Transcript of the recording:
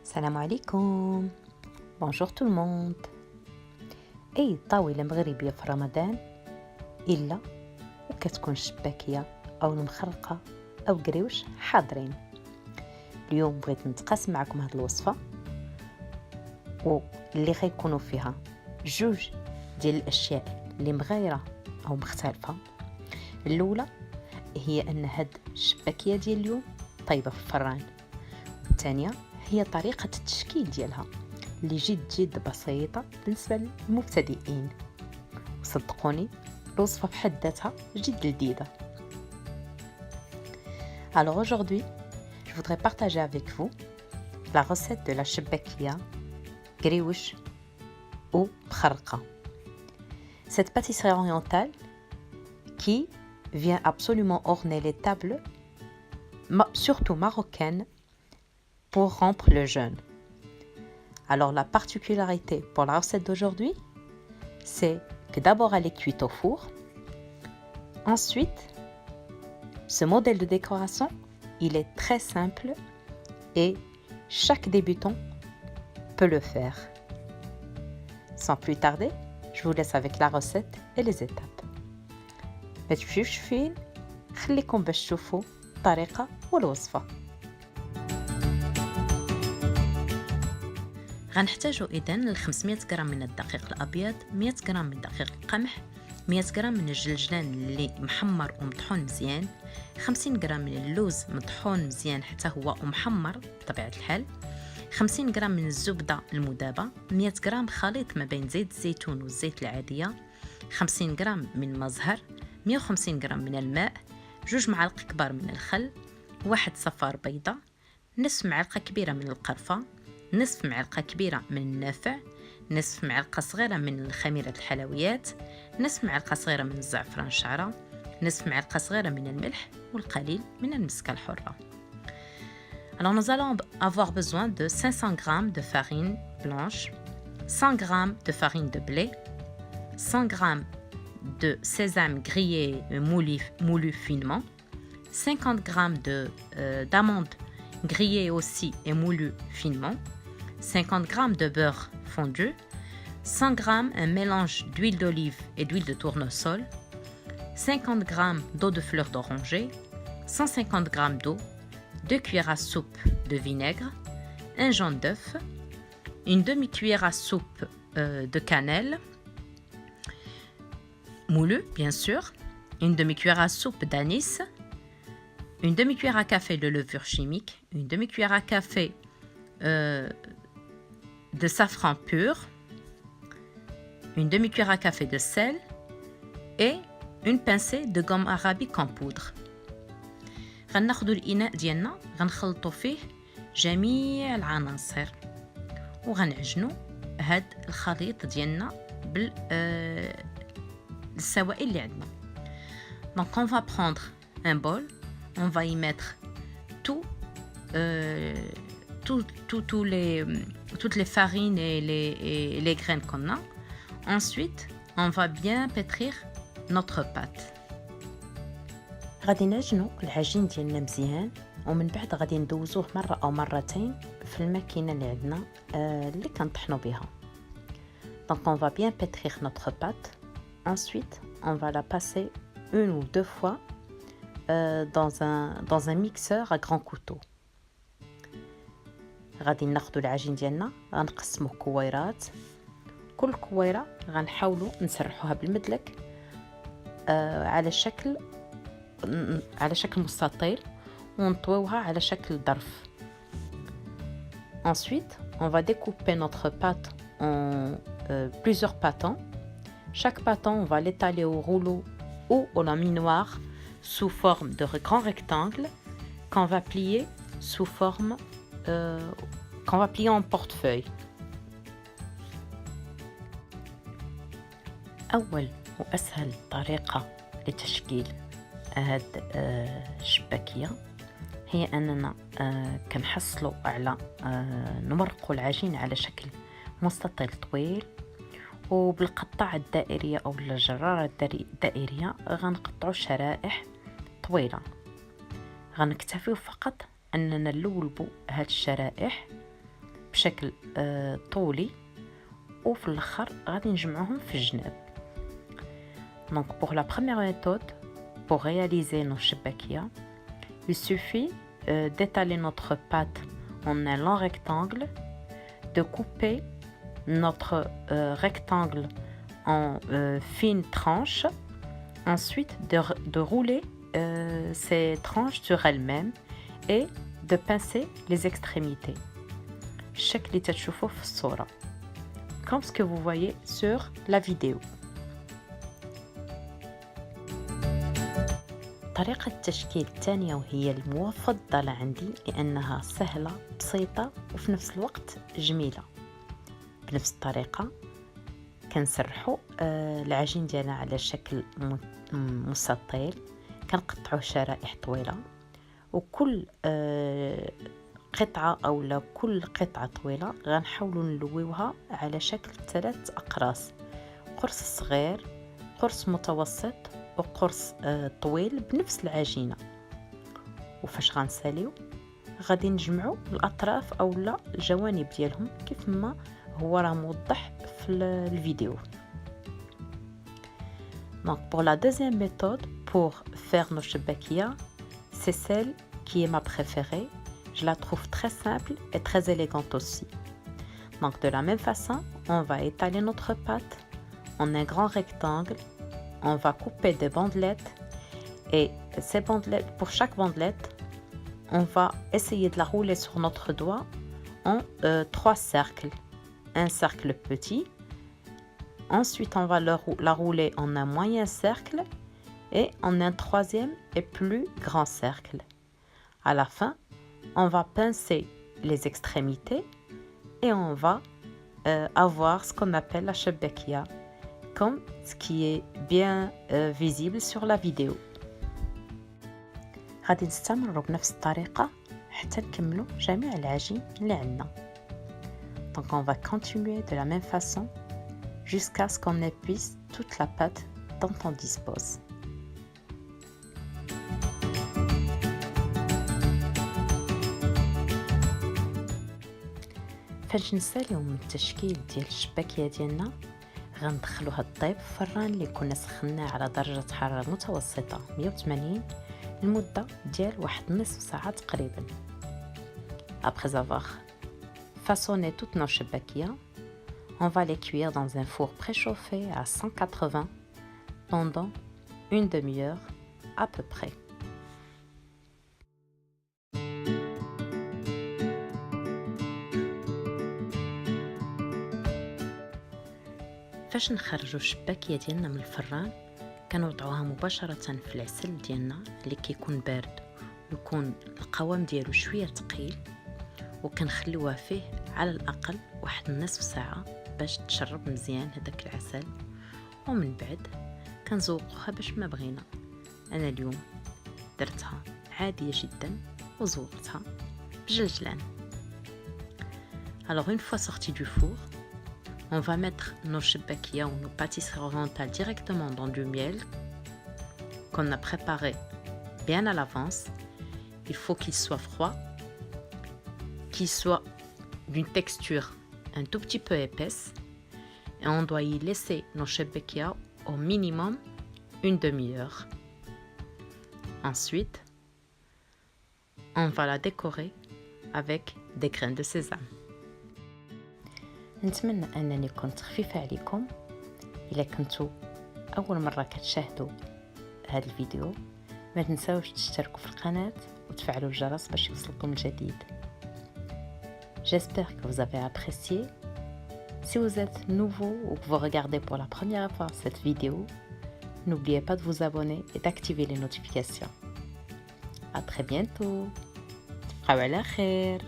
السلام عليكم. بونجور تو الموند. اي طاولة مغربية في رمضان الا وكتكون الشباكية او المخرقة او قريوش حاضرين. اليوم بغيت نتقاسم معكم هذه الوصفة واللي غيكونوا فيها جوج ديال الاشياء اللي مغايرة او مختلفة. الاولى هي ان هاد الشباكية ديال اليوم طيبة في الفران، والثانية هي طريقة التشكيل ديالها اللي جد بسيطة بالنسبة للمبتدئين، وصدقوني الوصفة بحد ذاتها جد لذيذة. Alors aujourd'hui, je voudrais partager avec vous la recette de la chebbakia grioche au mkharqa. Cette pâtisserie orientale qui vient absolument orner les tables, surtout marocaines, pour rompre le jeûne. Alors la particularité pour la recette d'aujourd'hui, c'est que d'abord elle est cuite au four. Ensuite, ce modèle de décoration, il est très simple et chaque débutant peut le faire. Sans plus tarder, je vous laisse avec la recette et les étapes. ما تمشيوش فين، خليكم باش تشوفوا الطريقة والوصفة. غنحتاجو إذن 500 غرام من الدقيق الأبيض، 100 غرام من دقيق القمح، 100 غرام من الجلجلان اللي محمر ومطحون مزيان، 50 غرام من اللوز مطحون مزيان حتى هو ومحمر بطبيعة الحال، 50 غرام من الزبدة المذابة، 100 غرام خليط ما بين زيت الزيتون والزيت العادية، 50 غرام من مزهر، 150 غرام من الماء، 2 معالق كبار من الخل، 1 صفار بيضة، نصف معلقة كبيرة من القرفة، نصف معلقة كبيرة من النافع، نصف معلقة صغيرة من خميرة الحلويات، نصف معلقة صغيرة من الزعفران الشعرة، نصف معلقة صغيرة من الملح والقليل من المسكة الحرة. Alors nous allons avoir besoin de 500 g de farine blanche, 100 g de farine de blé, 100 g de sésame grillé moulu finement, 50 g d'amandes grillées aussi et moulues finement, 50 g de beurre fondu, 100 g un mélange d'huile d'olive et d'huile de tournesol, 50 g d'eau de fleur d'oranger, 150 g d'eau, 2 cuillères à soupe de vinaigre, un jaune d'œuf, une demi-cuillère à soupe de cannelle moulu bien sûr, une demi-cuillère à soupe d'anis, une demi-cuillère à café de levure chimique, une demi-cuillère à café de safran pur, une demi-cuillère à café de sel et une pincée de gomme arabique en poudre. غناخدو الإناء ديالنا غنخلطو فيه جميع العناصر وغنعجنو هاد الخليط ديالنا بالسوائل اللي عندنا. Donc on va prendre un bol, on va y mettre toutes les farines et les graines qu'on a. Ensuite, on va bien pétrir notre pâte. غادي نعجنوا العجين ديالنا مزيان، ومن بعد غادي ندوزوه مرة أو مرتين في الماكينة اللي عندنا اللي كنطحنوا بها. Donc on va bien pétrir notre pâte. Ensuite, on va la passer une ou deux fois dans un mixeur à grand couteau. غادي ناخدو العجين ديالنا غنقسموه كويرات، كل كويرة غنحاولوا نسرحوها بالمدلك على شكل مستطيل ونطويوها على شكل ظرف. Ensuite, on va découper notre pâte en plusieurs pâtons. Chaque pâton, on va l'étaler au rouleau ou au laminoir sous forme de grand rectangle qu'on va plier en portefeuille. أول وأسهل طريقة لتشكيل هاد الشباكية هي أننا كنحصلوا على نمرقوا العجين على شكل مستطيل طويل، وبالقطاعة الدائرية أو الجرارة الدائرية غنقطعوا شرائح طويلة. غنكتفيو فقط أننا نلولبوا هاد الشرائح بشكل طولي، وفي الاخر غادي نجمعوهم في الجناب. Donc pour la première méthode, pour réaliser nos شباكية, il suffit d'étaler notre pâte en un long rectangle, de couper notre rectangle en fines tranches, ensuite de rouler ces tranches sur elles-mêmes et de pincer les extrémités. الشكل اللي تشوفوه في الصورة comme ce que vous voyez sur la vidéo. طريقة التشكيل الثانية وهي المفضلة عندي لأنها سهلة بسيطة وفي نفس الوقت جميلة. بنفس الطريقة كنسرحوا العجين ديالنا على شكل مستطيل، كنقطعوا شرائح طويلة، وكل قطعة أو كل قطعة طويلة غنحاولوا نلويوها على شكل 3 أقراص، قرص صغير، قرص متوسط، وقرص طويل بنفس العجينة. وفاش غنساليو غادي نجمعوا الأطراف أو الجوانب ديالهم كيف ما هو راه موضح في الفيديو. Donc pour la deuxième méthode pour faire nos شباكية, c'est celle qui est ma préférée. Je la trouve très simple et très élégante aussi. Donc de la même façon, on va étaler notre pâte en un grand rectangle. On va couper des bandelettes et ces bandelettes, pour chaque bandelette, on va essayer de la rouler sur notre doigt en 3 cercles. Un cercle petit, ensuite on va la rouler en un moyen cercle et en un troisième et plus grand cercle. À la fin, on va pincer les extrémités et on va avoir ce qu'on appelle la شباكية, comme ce qui est bien visible sur la vidéo. غادي نستمروا بنفس الطريقة حتى نكملوا جميع العجين اللي عندنا. Donc on va continuer de la même façon jusqu'à ce qu'on épuise toute la pâte dont on dispose. فاش نساليو من التشكيل ديال الشباكية ديالنا غندخلوها الطيب في الفران اللي كنا سخناه على درجة حرارة متوسطة 180 لمدة ديال واحد نصف ساعة تقريبا. Après avoir façonné toutes nos شباكية, on va les cuire dans un four préchauffé à 180 pendant une demi-heure à peu près. فاش نخرجوا الشباكية ديالنا من الفران كنوضعوها مباشرة في العسل ديالنا اللي كيكون بارد ويكون القوام ديالو شوية ثقيل، وكنخليوها فيه على الأقل واحد نصف ساعة باش تشرب مزيان هداك العسل، ومن بعد كنزوقوها باش ما بغينا. أنا اليوم درتها عادية جدا وزوقتها بجلجلان. Alors une fois sorti du four, on va mettre nos شباكية ou nos pâtisseries orientales directement dans du miel qu'on a préparé bien à l'avance. Il faut qu'il soit froid, qu'il soit d'une texture un tout petit peu épaisse, et on doit y laisser nos شباكية au minimum une demi-heure. Ensuite, on va la décorer avec des graines de sésame. نتمنى انني كنت خفيفه عليكم. الا كنتوا اول مره كتشاهدوا هذا الفيديو ما تنساوش تشتركوا في القناه وتفعلوا الجرس باش يوصلكم الجديد. J'espère que vous avez apprécié. Si vous êtes nouveau ou que vous regardez pour la première fois cette vidéo, n'oubliez pas de vous abonner et d'activer les notifications. À très bientôt. على خير.